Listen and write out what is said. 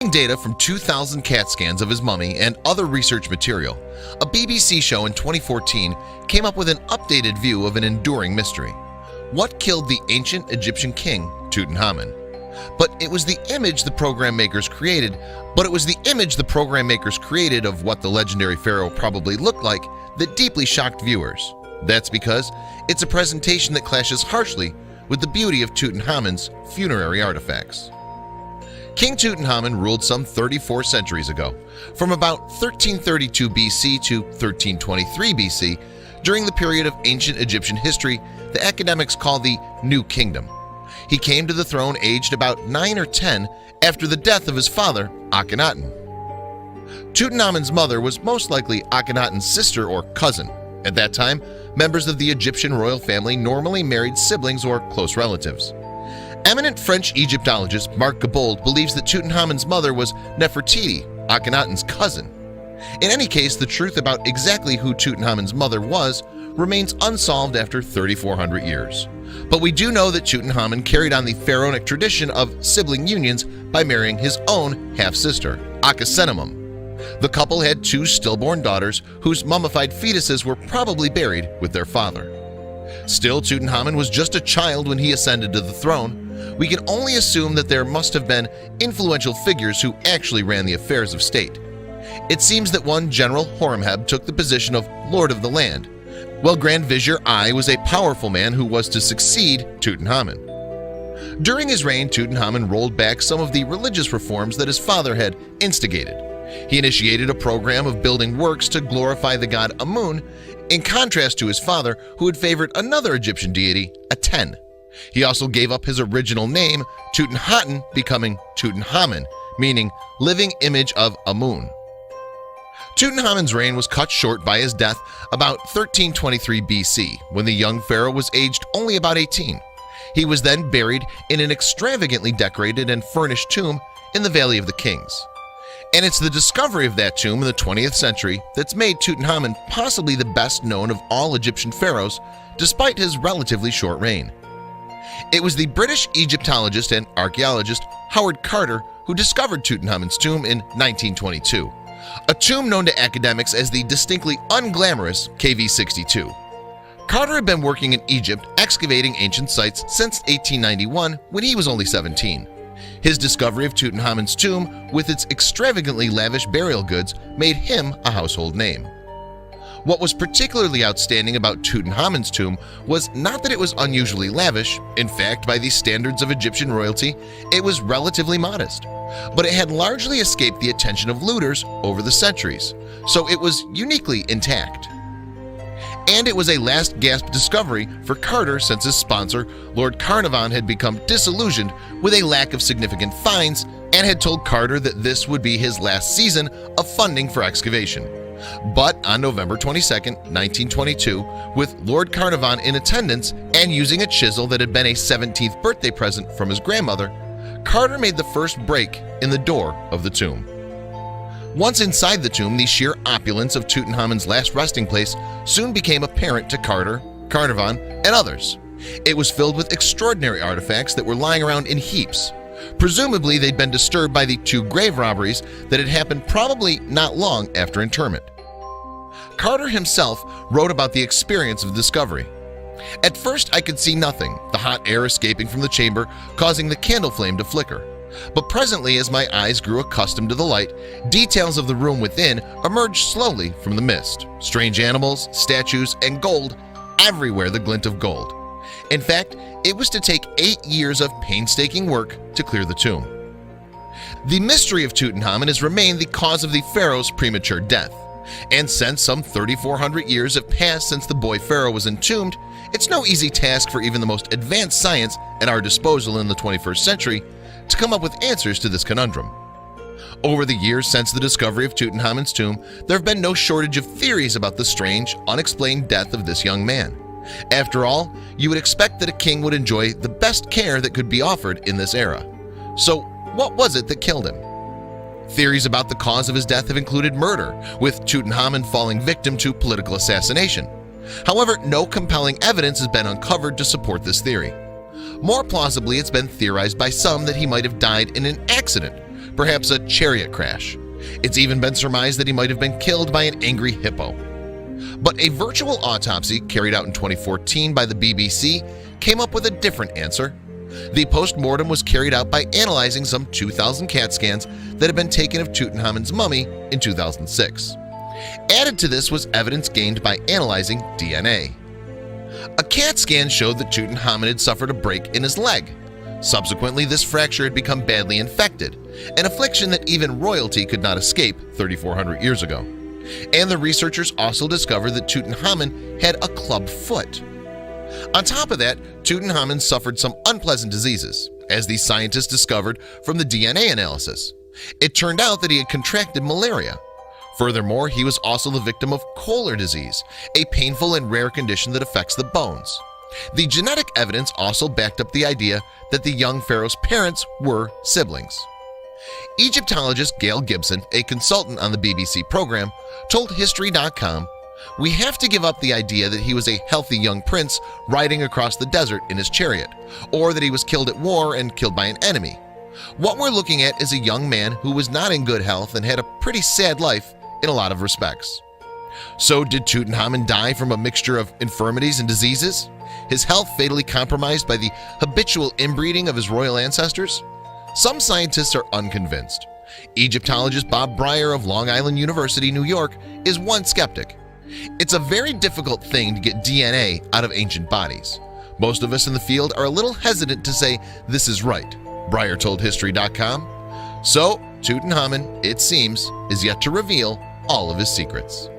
Using data from 2,000 CAT scans of his mummy and other research material, a BBC show in 2014 came up with an updated view of an enduring mystery. What killed the ancient Egyptian king, Tutankhamun? But it was the image the program makers created of what the legendary pharaoh probably looked like that deeply shocked viewers. That's because it's a presentation that clashes harshly with the beauty of Tutankhamun's funerary artifacts. King Tutankhamun ruled some 34 centuries ago, from about 1332 BC to 1323 BC, during the period of ancient Egyptian history the academics call the New Kingdom. He came to the throne aged about 9 or 10 after the death of his father, Akhenaten. Tutankhamun's mother was most likely Akhenaten's sister or cousin. At that time, members of the Egyptian royal family normally married siblings or close relatives. Eminent French Egyptologist Marc Gabold believes that Tutankhamun's mother was Nefertiti, Akhenaten's cousin. In any case, the truth about exactly who Tutankhamun's mother was remains unsolved after 3,400 years. But we do know that Tutankhamun carried on the pharaonic tradition of sibling unions by marrying his own half-sister, Ankhesenemum. The couple had 2 stillborn daughters whose mummified fetuses were probably buried with their father. Still, Tutankhamun was just a child when he ascended to the throne. We can only assume that there must have been influential figures who actually ran the affairs of state. It seems that one General Horemheb took the position of Lord of the Land, while Grand Vizier I was a powerful man who was to succeed Tutankhamun. During his reign, Tutankhamun rolled back some of the religious reforms that his father had instigated. He initiated a program of building works to glorify the god Amun, in contrast to his father, who had favored another Egyptian deity, Aten. He also gave up his original name, Tutankhaten, becoming Tutankhamun, meaning living image of Amun. Tutankhamun's reign was cut short by his death about 1323 BC, when the young pharaoh was aged only about 18. He was then buried in an extravagantly decorated and furnished tomb in the Valley of the Kings. And it's the discovery of that tomb in the 20th century that's made Tutankhamun possibly the best known of all Egyptian pharaohs, despite his relatively short reign. It was the British Egyptologist and archaeologist Howard Carter who discovered Tutankhamun's tomb in 1922, a tomb known to academics as the distinctly unglamorous KV62. Carter had been working in Egypt excavating ancient sites since 1891 when he was only 17. His discovery of Tutankhamun's tomb with its extravagantly lavish burial goods made him a household name. What was particularly outstanding about Tutankhamun's tomb was not that it was unusually lavish. In fact, by the standards of Egyptian royalty, it was relatively modest. But it had largely escaped the attention of looters over the centuries, so it was uniquely intact. And it was a last-gasp discovery for Carter since his sponsor, Lord Carnarvon, had become disillusioned with a lack of significant finds and had told Carter that this would be his last season of funding for excavation. But on November 22, 1922, with Lord Carnarvon in attendance and using a chisel that had been a 17th birthday present from his grandmother, Carter made the first break in the door of the tomb. Once inside the tomb, the sheer opulence of Tutankhamun's last resting place soon became apparent to Carter, Carnarvon, and others. It was filled with extraordinary artifacts that were lying around in heaps. Presumably, they'd been disturbed by the 2 grave robberies that had happened probably not long after interment. Carter himself wrote about the experience of discovery. At first, I could see nothing, the hot air escaping from the chamber causing the candle flame to flicker. But presently, as my eyes grew accustomed to the light, details of the room within emerged slowly from the mist. Strange animals, statues, and gold, everywhere the glint of gold. In fact, it was to take 8 years of painstaking work to clear the tomb. The mystery of Tutankhamun has remained the cause of the pharaoh's premature death. And since some 3,400 years have passed since the boy pharaoh was entombed, it's no easy task for even the most advanced science at our disposal in the 21st century to come up with answers to this conundrum. Over the years since the discovery of Tutankhamun's tomb, there have been no shortage of theories about the strange, unexplained death of this young man. After all, you would expect that a king would enjoy the best care that could be offered in this era. So, what was it that killed him? Theories about the cause of his death have included murder, with Tutankhamun falling victim to political assassination. However, no compelling evidence has been uncovered to support this theory. More plausibly, it's been theorized by some that he might have died in an accident, perhaps a chariot crash. It's even been surmised that he might have been killed by an angry hippo. But a virtual autopsy carried out in 2014 by the BBC came up with a different answer. The post-mortem was carried out by analyzing some 2,000 CAT scans that had been taken of Tutankhamun's mummy in 2006. Added to this was evidence gained by analyzing DNA. A CAT scan showed that Tutankhamun had suffered a break in his leg. Subsequently, this fracture had become badly infected, an affliction that even royalty could not escape 3,400 years ago. And the researchers also discovered that Tutankhamun had a club foot. On top of that, Tutankhamun suffered some unpleasant diseases, as these scientists discovered from the DNA analysis. It turned out that he had contracted malaria. Furthermore, he was also the victim of Kohler disease, a painful and rare condition that affects the bones. The genetic evidence also backed up the idea that the young pharaoh's parents were siblings. Egyptologist Gail Gibson, a consultant on the BBC program, told History.com, "We have to give up the idea that he was a healthy young prince riding across the desert in his chariot, or that he was killed at war and killed by an enemy. What we're looking at is a young man who was not in good health and had a pretty sad life in a lot of respects." So did Tutankhamun die from a mixture of infirmities and diseases? His health fatally compromised by the habitual inbreeding of his royal ancestors? Some scientists are unconvinced. Egyptologist Bob Breyer of Long Island University, New York, is one skeptic. It's a very difficult thing to get DNA out of ancient bodies. Most of us in the field are a little hesitant to say this is right, Breyer told History.com. So, Tutankhamun, it seems, is yet to reveal all of his secrets.